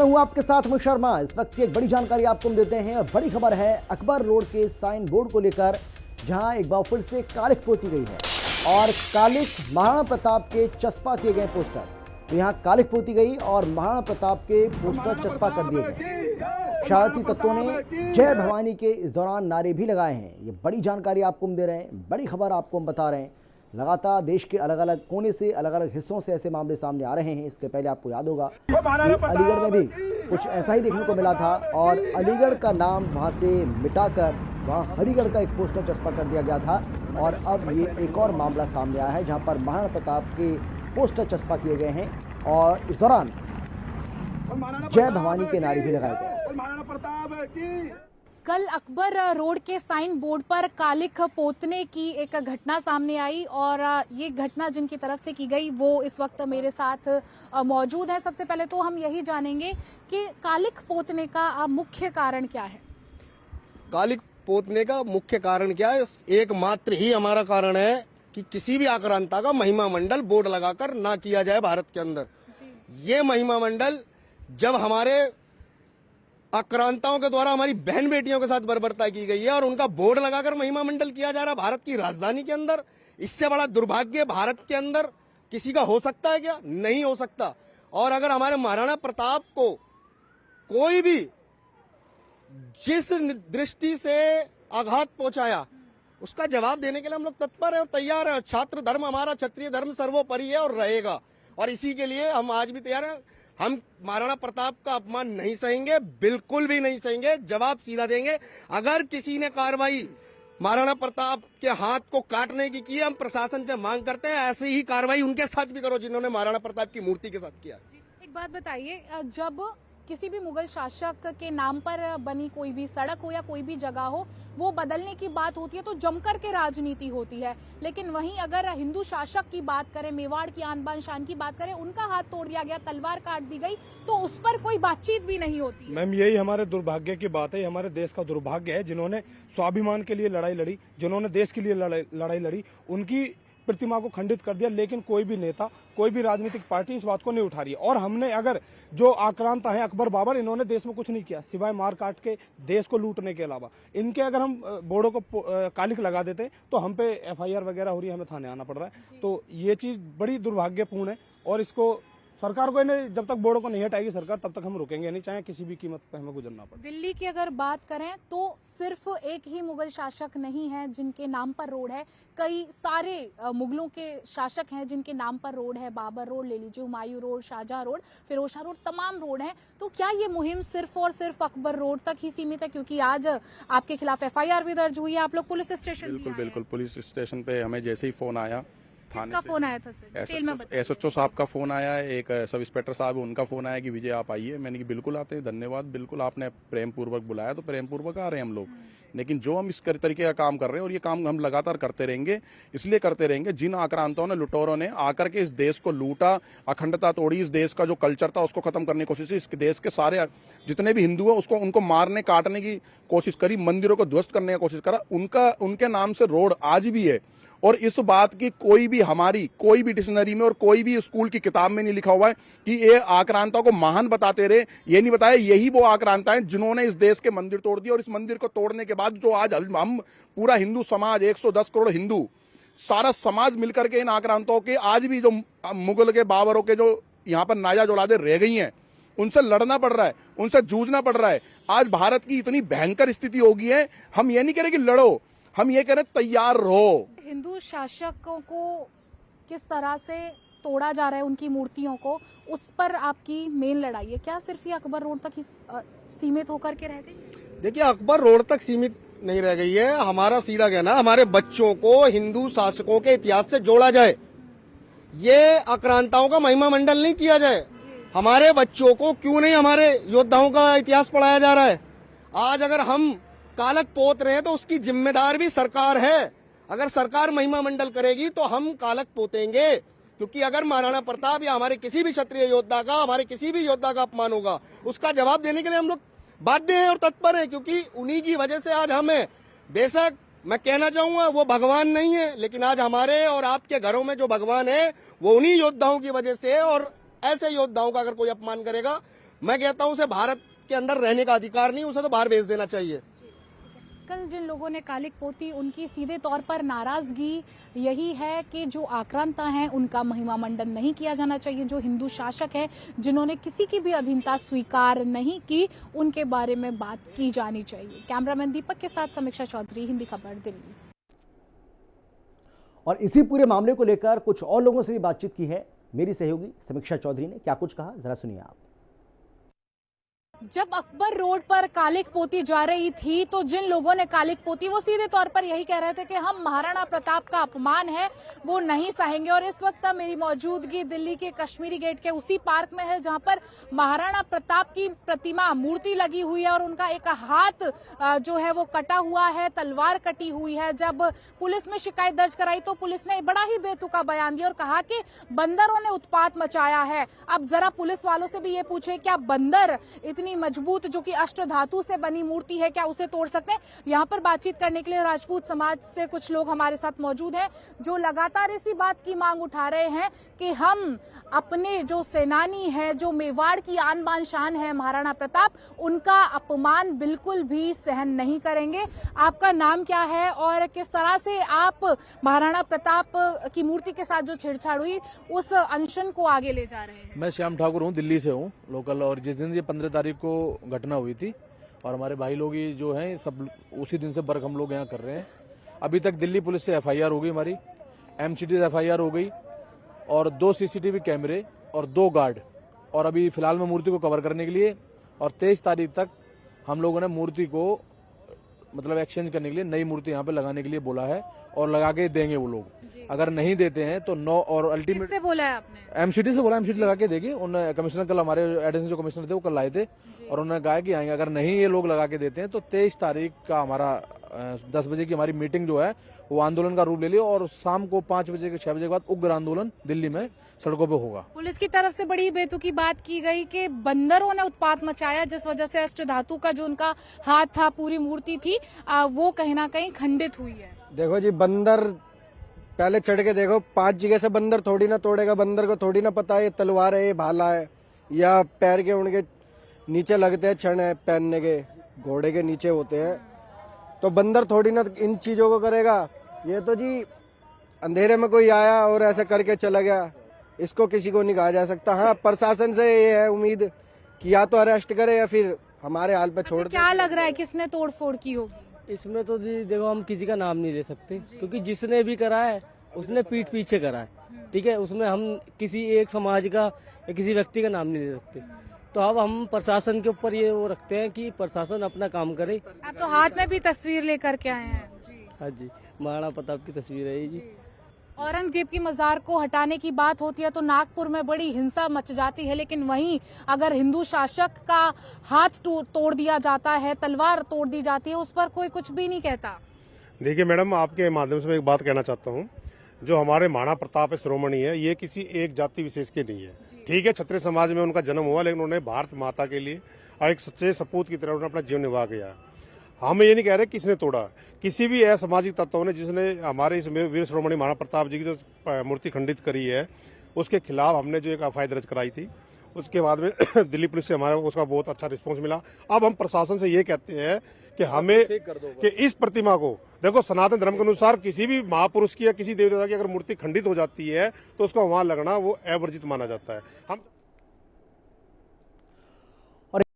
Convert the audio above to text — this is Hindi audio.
मैं हूं आपके साथ अमित शर्मा। इस वक्त की एक बड़ी जानकारी आपको हम देते हैं। बड़ी खबर है अकबर रोड के साइन बोर्ड को लेकर, जहां एक बार फिर से कालिख पोती गई है और कालिख महाराणा प्रताप के चस्पा किए गए पोस्टर। तो यहां कालिख पोती गई और महाराणा प्रताप के पोस्टर चस्पा कर दिए गए। शरारती तत्वों ने जय भवानी के इस दौरान नारे भी लगाए हैं। ये बड़ी जानकारी आपको हम दे रहे हैं, बड़ी खबर आपको हम बता रहे हैं। लगातार देश के अलग अलग कोने से, अलग अलग हिस्सों से ऐसे मामले सामने आ रहे हैं। इसके पहले आपको याद होगा अलीगढ़ में भी कुछ ऐसा ही देखने को मिला था और अलीगढ़ का नाम वहां से मिटाकर वहां हरिगढ़ का एक पोस्टर चस्पा कर दिया गया था। और अब ये एक और मामला सामने आया है जहां पर महाराणा प्रताप के पोस्टर चस्पा किए गए हैं और इस दौरान जय भवानी के नारे भी लगाए गए। कल अकबर रोड के साइन बोर्ड पर कालिख पोतने की एक घटना सामने आई और ये घटना जिनकी तरफ से की गई वो इस वक्त मेरे साथ मौजूद है। सबसे पहले तो हम यही जानेंगे कि कालिख पोतने का मुख्य कारण क्या है। कालिख पोतने का मुख्य कारण क्या है? एकमात्र ही हमारा कारण है कि किसी भी आक्रांता का महिमा मंडल बोर्ड लगाकर ना किया जाए भारत के अंदर। ये महिमा मंडल जब हमारे आक्रांताओं के द्वारा हमारी बहन बेटियों के साथ बर्बरता की गई है और उनका बोर्ड लगाकर महिमा मंडल किया जा रहा है भारत की राजधानी के अंदर, इससे बड़ा दुर्भाग्य भारत के अंदर किसी का हो सकता है क्या? नहीं हो सकता। और अगर हमारे महाराणा प्रताप को कोई भी जिस दृष्टि से आघात पहुंचाया उसका जवाब देने के लिए हम लोग तत्पर है और तैयार है। छात्र धर्म हमारा, क्षत्रिय धर्म सर्वोपरि है और रहेगा, और इसी के लिए हम आज भी तैयार हैं। हम महाराणा प्रताप का अपमान नहीं सहेंगे, बिल्कुल भी नहीं सहेंगे, जवाब सीधा देंगे। अगर किसी ने कार्रवाई महाराणा प्रताप के हाथ को काटने की है, हम प्रशासन से मांग करते हैं ऐसे ही कार्रवाई उनके साथ भी करो जिन्होंने महाराणा प्रताप की मूर्ति के साथ किया। एक बात बताइए, जब किसी भी मुगल शासक के नाम पर बनी कोई भी सड़क हो या कोई भी जगह हो, वो बदलने की बात होती है तो जमकर के राजनीति होती है। लेकिन वहीं अगर हिंदू शासक की बात करें, मेवाड़ की आन बान शान की बात करें, उनका हाथ तोड़ दिया गया, तलवार काट दी गई, तो उस पर कोई बातचीत भी नहीं होती। मैम यही हमारे दुर्भाग्य की बात है, हमारे देश का दुर्भाग्य है। जिन्होंने स्वाभिमान के लिए लड़ाई लड़ी, जिन्होंने देश के लिए लड़ाई लड़ी, उनकी प्रतिमा को खंडित कर दिया। लेकिन कोई भी नेता, कोई भी राजनीतिक पार्टी इस बात को नहीं उठा रही है। और हमने अगर जो आक्रांता है अकबर बाबर, इन्होंने देश में कुछ नहीं किया सिवाय मार काट के देश को लूटने के अलावा। इनके अगर हम बोर्डों को कालिख लगा देते तो हम पे FIR वगैरह हो रही है, हमें थाने आना पड़ रहा है। तो ये चीज बड़ी दुर्भाग्यपूर्ण है और इसको सरकार को इन्हें जब तक बोर्डों को नहीं हटाएगी सरकार, तब तक हम रुकेंगे नहीं, चाहे किसी भी कीमत पर हमें गुजरना पड़े। दिल्ली की अगर बात करें तो सिर्फ एक ही मुगल शासक नहीं है जिनके नाम पर रोड है, कई सारे मुगलों के शासक हैं जिनके नाम पर रोड है। बाबर रोड ले लीजिए, Humayun road, Shahjahan road, Firozshah road, तमाम रोड हैं। तो क्या ये मुहिम सिर्फ और सिर्फ अकबर रोड तक ही सीमित है? क्योंकि आज आपके खिलाफ FIR भी दर्ज हुई है, आप लोग पुलिस स्टेशन बिल्कुल पुलिस स्टेशन पे हमें जैसे ही फोन आया, थाने का फोन आया था सर, SHO साहब का फोन आया है, एक सब इंस्पेक्टर साहब उनका फोन आया कि विजय आप आइए। मैंने कि बिल्कुल आते हैं, धन्यवाद, बिल्कुल आपने प्रेम पूर्वक बुलाया तो प्रेम पूर्वक आ रहे हैं हम लोग। लेकिन जो हम इस तरीके का काम कर रहे हैं और ये काम हम लगातार करते रहेंगे, इसलिए करते रहेंगे जिन आक्रांताओं ने, लुटेरों ने आकर के इस देश को लूटा, अखंडता तोड़ी, इस देश का जो कल्चर था उसको खत्म करने की कोशिश की, इस देश के सारे जितने भी हिंदू हैं उसको उनको मारने काटने की कोशिश करी, मंदिरों को ध्वस्त करने की कोशिश करा, उनके नाम से रोड आज भी है। और इस बात की कोई भी हमारी कोई भी डिक्शनरी में और कोई भी स्कूल की किताब में नहीं लिखा हुआ है कि ये आक्रांताओं को महान बताते रहे। ये नहीं बताया यही वो आक्रांता हैं जिन्होंने इस देश के मंदिर तोड़ दिए और इस मंदिर को तोड़ने के बाद जो आज हम पूरा हिंदू समाज, 110 करोड़ हिंदू, सारा समाज मिलकर के इन आक्रांताओं के, आज भी जो मुगल के, बाबरों के जो यहाँ पर नाजायज औलादें रह गई हैं, उनसे लड़ना पड़ रहा है, उनसे जूझना पड़ रहा है। आज भारत की इतनी भयंकर स्थिति हो गई है, हम ये नहीं कह रहे कि लड़ो, हम ये कह रहे तैयार रहो। हिंदू शासकों को किस तरह से तोड़ा जा रहा है, उनकी मूर्तियों को, उस पर आपकी मेन लड़ाई है। क्या सिर्फ ये अकबर रोड तक ही सीमित होकर के रह गई? देखिए, अकबर रोड तक सीमित नहीं रह गई है। हमारा सीधा कहना, हमारे बच्चों को हिंदू शासकों के इतिहास से जोड़ा जाए, ये आक्रांताओं का महिमा मंडल नहीं किया जाए। हमारे बच्चों को क्यों नहीं हमारे योद्धाओं का इतिहास पढ़ाया जा रहा है? आज अगर हम कालिख पोत रहे हैं तो उसकी जिम्मेदार भी सरकार है। अगर सरकार महिमा मंडल करेगी तो हम कालिख पोतेंगे, क्योंकि अगर महाराणा प्रताप या हमारे किसी भी क्षत्रिय योद्धा का, हमारे किसी भी योद्धा का अपमान होगा, उसका जवाब देने के लिए हम लोग बाध्य हैं और तत्पर हैं, क्योंकि उन्हीं की वजह से आज हम हैं। बेशक मैं कहना चाहूंगा वो भगवान नहीं है, लेकिन आज हमारे और आपके घरों में जो भगवान है वो उन्हीं योद्धाओं की वजह से है। और ऐसे योद्धाओं का अगर कोई अपमान करेगा, मैं कहता हूँ उसे भारत के अंदर रहने का अधिकार नहीं, उसे तो बाहर भेज देना चाहिए। कल जिन लोगों ने कालिक पोती, उनकी सीधे तौर पर नाराजगी यही है कि जो आक्रांता हैं उनका महिमा मंडन नहीं किया जाना चाहिए। जो हिंदू शासक हैं जिन्होंने किसी की भी अधीनता स्वीकार नहीं की, उनके बारे में बात की जानी चाहिए। कैमरामैन दीपक के साथ समीक्षा चौधरी, हिंदी खबर, दिल्ली। और इसी पूरे मामले को लेकर कुछ और लोगों से भी बातचीत की है मेरी सहयोगी समीक्षा चौधरी ने। क्या कुछ कहा, जरा सुनिए आप। जब अकबर रोड पर कालिक पोती जा रही थी तो जिन लोगों ने कालिक पोती, वो सीधे तौर पर यही कह रहे थे कि हम महाराणा प्रताप का अपमान है वो नहीं सहेंगे। और इस वक्त मेरी मौजूदगी दिल्ली के कश्मीरी गेट के उसी पार्क में है जहां पर महाराणा प्रताप की प्रतिमा, मूर्ति लगी हुई है और उनका एक हाथ जो है वो कटा हुआ है, तलवार कटी हुई है। जब पुलिस में शिकायत दर्ज कराई तो पुलिस ने बड़ा ही बेतुका बयान दिया और कहा कि बंदरों ने उत्पात मचाया है। अब जरा पुलिस वालों से भी ये पूछे, क्या बंदर इतनी मजबूत, जो कि अष्ट धातु से बनी मूर्ति है, क्या उसे तोड़ सकते हैं? यहाँ पर बातचीत करने के लिए राजपूत समाज से कुछ लोग हमारे साथ मौजूद हैं जो लगातार इसी बात की मांग उठा रहे हैं कि हम अपने जो सेनानी है, जो मेवाड़ की आन बान शान है महाराणा प्रताप, उनका अपमान बिल्कुल भी सहन नहीं करेंगे। आपका नाम क्या है और किस तरह से आप महाराणा प्रताप की मूर्ति के साथ जो छेड़छाड़ हुई उस अनशन को आगे ले जा रहे हैं? मैं श्याम ठाकुर हूँ, दिल्ली से हूँ लोकल। और जिस दिन ये 15 तारीख को घटना हुई थी और हमारे भाई लोग ही जो हैं सब उसी दिन से वर्क हम लोग यहाँ कर रहे हैं। अभी तक दिल्ली पुलिस से FIR हो गई, हमारी MCT से FIR हो गई और 2 CCTV कैमरे और 2 गार्ड। और अभी फिलहाल में मूर्ति को कवर करने के लिए और 23 तारीख तक हम लोगों ने मूर्ति को मतलब एक्सचेंज करने के लिए नई मूर्ति यहाँ पे लगाने के लिए बोला है और लगा के देंगे वो लोग। अगर नहीं देते हैं तो 9 और अल्टीमेट किससे बोला है आपने? MCT से बोला, MCT लगा के देगी। उन कमिश्नर कल हमारे एडिशनल जो कमिश्नर थे वो कल आए थे और उन्होंने कहा कि आएंगे। अगर नहीं ये लोग लगा के देते हैं तो 23 तारीख का हमारा 10 बजे की हमारी मीटिंग जो है वो आंदोलन का रूप ले लिया और शाम को 5 बजे के 6 बजे के बाद उग्र आंदोलन दिल्ली में सड़कों पे होगा। पुलिस की तरफ से बड़ी बेतुकी बात की गई कि बंदरों ने उत्पात मचाया, जिस वजह से अष्ट धातु का जो उनका हाथ था, पूरी मूर्ति थी, वो कहीं ना कहीं खंडित हुई है। देखो जी, बंदर पहले चढ़ के देखो, 5 जगह से बंदर थोड़ी ना तोड़ेगा। बंदर को थोड़ी ना पता है ये तलवार है, ये भाला है, या पैर के उनके नीचे लगते हैं क्षण है पहनने के, घोड़े के नीचे होते हैं, तो बंदर थोड़ी ना इन चीजों को करेगा। ये तो जी अंधेरे में कोई आया और ऐसे करके चला गया, इसको किसी को नहीं कहा जा सकता। हाँ, प्रशासन से ये है उम्मीद कि या तो अरेस्ट करे या फिर हमारे हाल पे छोड़ दे। क्या लग रहा है किसने तोड़फोड़ की होगी? इसमें तो जी देखो, हम किसी का नाम नहीं ले सकते क्योंकि जिसने भी करा है उसने पीठ पीछे करा है, ठीक है। उसमें हम किसी एक समाज का या किसी व्यक्ति का नाम नहीं ले सकते। तो अब हम प्रशासन के ऊपर ये वो रखते हैं कि प्रशासन अपना काम करे। आप तो हाथ में भी तस्वीर लेकर के आए हैं। हाँ जी, महाराणा प्रताप की तस्वीर है ये जी। औरंगजेब की मजार को हटाने की बात होती है तो नागपुर में बड़ी हिंसा मच जाती है, लेकिन वहीं अगर हिंदू शासक का हाथ तोड़ दिया जाता है, तलवार तोड़ दी जाती है, उस पर कोई कुछ भी नहीं कहता। देखिए मैडम, आपके माध्यम से मैं एक बात कहना चाहता हूँ। जो हमारे महाराणा प्रताप शिरोमणि है, ये किसी एक जाति विशेष के नहीं है। ठीक है, क्षत्रिय समाज में उनका जन्म हुआ, लेकिन उन्होंने भारत माता के लिए एक सच्चे सपूत की तरह उन्होंने अपना जीवन निर्वाह किया। हम ये नहीं कह रहे किसने तोड़ा, किसी भी असामाजिक तत्वों ने जिसने हमारे इस वीर शिरोमणि महाराणा प्रताप जी की जो मूर्ति खंडित करी है, उसके खिलाफ हमने जो एक FIR दर्ज कराई थी, उसके बाद में दिल्ली पुलिस से हमारा उसका बहुत अच्छा रिस्पांस मिला। अब हम प्रशासन से ये कहते हैं कि हमें कि इस प्रतिमा को देखो, सनातन धर्म के अनुसार किसी भी महापुरुष की या किसी देवी देवता की अगर मूर्ति खंडित हो जाती है तो उसका वहां लगना वो अवर्जित माना जाता है। हम